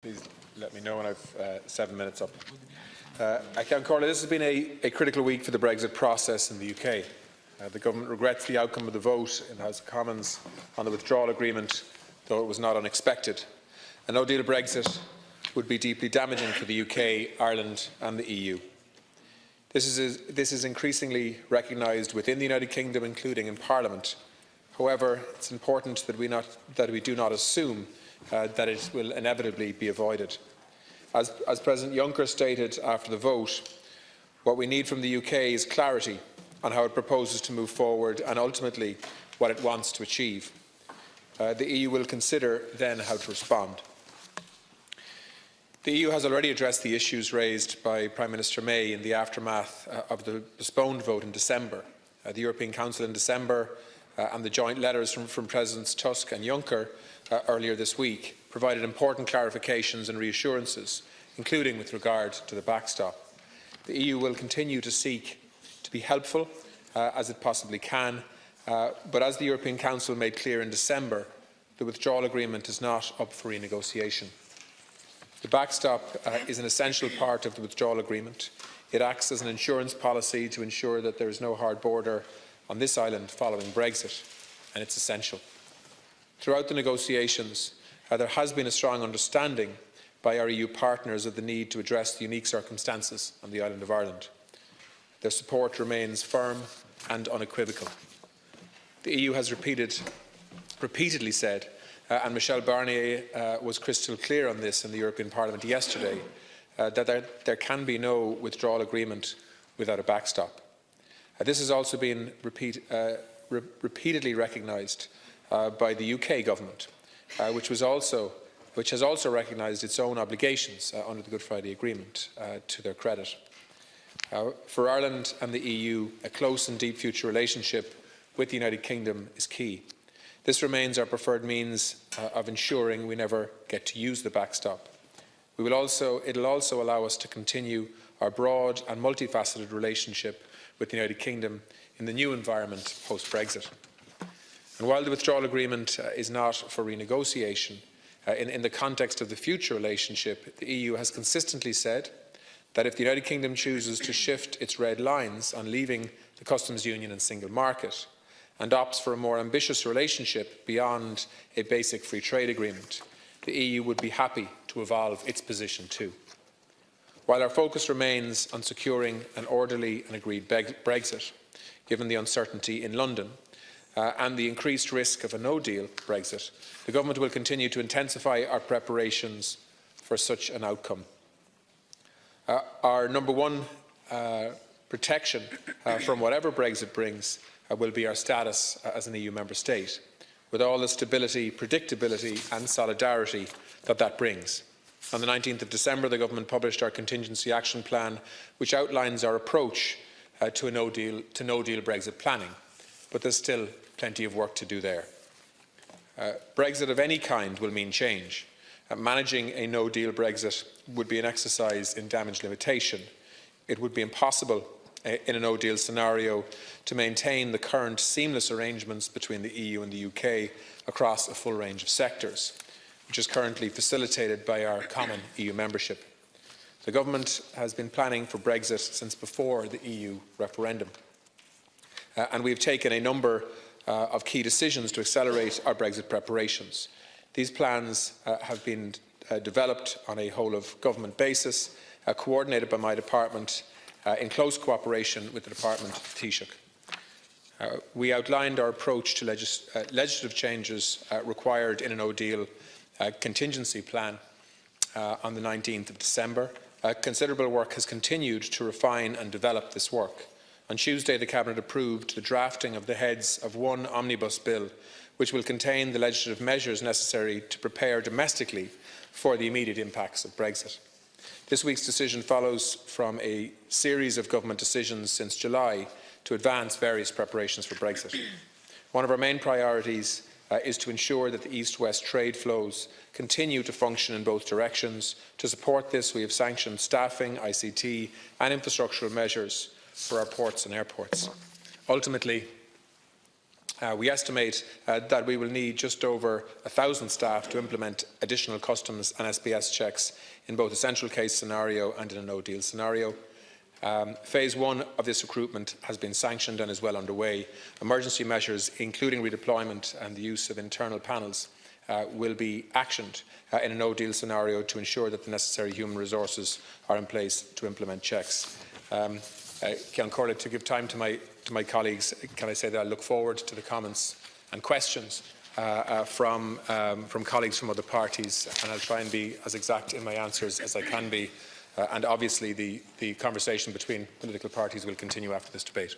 Please let me know when I've 7 minutes up. Count Corley, this has been a critical week for the Brexit process in the UK. The Government regrets the outcome of the vote in the House of Commons on the withdrawal agreement, though it was not unexpected. A no-deal Brexit would be deeply damaging for the UK, Ireland and the EU. This is increasingly recognised within the United Kingdom, including in Parliament. However, it's important that we do not assume that it will inevitably be avoided. As President Juncker stated after the vote, what we need from the UK is clarity on how it proposes to move forward and ultimately what it wants to achieve. The EU will consider then how to respond. The EU has already addressed the issues raised by Prime Minister May in the aftermath of the postponed vote in December. The European Council in December and the joint letters from Presidents Tusk and Juncker earlier this week provided important clarifications and reassurances, including with regard to the backstop. The EU will continue to seek to be helpful as it possibly can, but as the European Council made clear in December, the withdrawal agreement is not up for renegotiation. The backstop is an essential part of the withdrawal agreement. It acts as an insurance policy to ensure that there is no hard border on this island following Brexit, and it's essential. Throughout the negotiations, there has been a strong understanding by our EU partners of the need to address the unique circumstances on the island of Ireland. Their support remains firm and unequivocal. The EU has repeatedly said, and Michel Barnier was crystal clear on this in the European Parliament yesterday, that there can be no withdrawal agreement without a backstop. This has also been repeatedly recognised by the UK Government, which has also recognised its own obligations under the Good Friday Agreement, to their credit. For Ireland and the EU, a close and deep future relationship with the United Kingdom is key. This remains our preferred means of ensuring we never get to use the backstop. It will also allow us to continue our broad and multifaceted relationship with the United Kingdom in the new environment post-Brexit. And while the withdrawal agreement is not for renegotiation, in the context of the future relationship, the EU has consistently said that if the United Kingdom chooses to shift its red lines on leaving the customs union and single market and opts for a more ambitious relationship beyond a basic free trade agreement, the EU would be happy to evolve its position too. While our focus remains on securing an orderly and agreed Brexit, given the uncertainty in London and the increased risk of a no-deal Brexit, the Government will continue to intensify our preparations for such an outcome. Our number one protection from whatever Brexit brings will be our status as an EU member state, with all the stability, predictability and solidarity that brings. On the 19th of December, the Government published our contingency action plan, which outlines our approach to no-deal Brexit planning, but there's still plenty of work to do there. Brexit of any kind will mean change. Managing a no-deal Brexit would be an exercise in damage limitation. It would be impossible in a no-deal scenario to maintain the current seamless arrangements between the EU and the UK across a full range of sectors, which is currently facilitated by our common EU membership. The Government has been planning for Brexit since before the EU referendum, and we have taken a number of key decisions to accelerate our Brexit preparations. These plans have been developed on a whole-of-government basis, coordinated by my department in close cooperation with the Department of Taoiseach. We outlined our approach to legislative changes required in a no-deal contingency plan on the 19th of December. Considerable work has continued to refine and develop this work. On Tuesday, the Cabinet approved the drafting of the heads of one omnibus bill, which will contain the legislative measures necessary to prepare domestically for the immediate impacts of Brexit. This week's decision follows from a series of government decisions since July to advance various preparations for Brexit. One of our main priorities is to ensure that the east-west trade flows continue to function in both directions. To support this, we have sanctioned staffing, ICT and infrastructural measures for our ports and airports. Ultimately, We estimate that we will need just over 1,000 staff to implement additional customs and SPS checks in both a central case scenario and in a no-deal scenario. Phase 1 of this recruitment has been sanctioned and is well underway. Emergency measures, including redeployment and the use of internal panels, will be actioned in a no-deal scenario to ensure that the necessary human resources are in place to implement checks. Ceann Corley, to give time to my colleagues, can I say that I look forward to the comments and questions from colleagues from other parties, and I'll try and be as exact in my answers as I can be. And obviously the conversation between political parties will continue after this debate.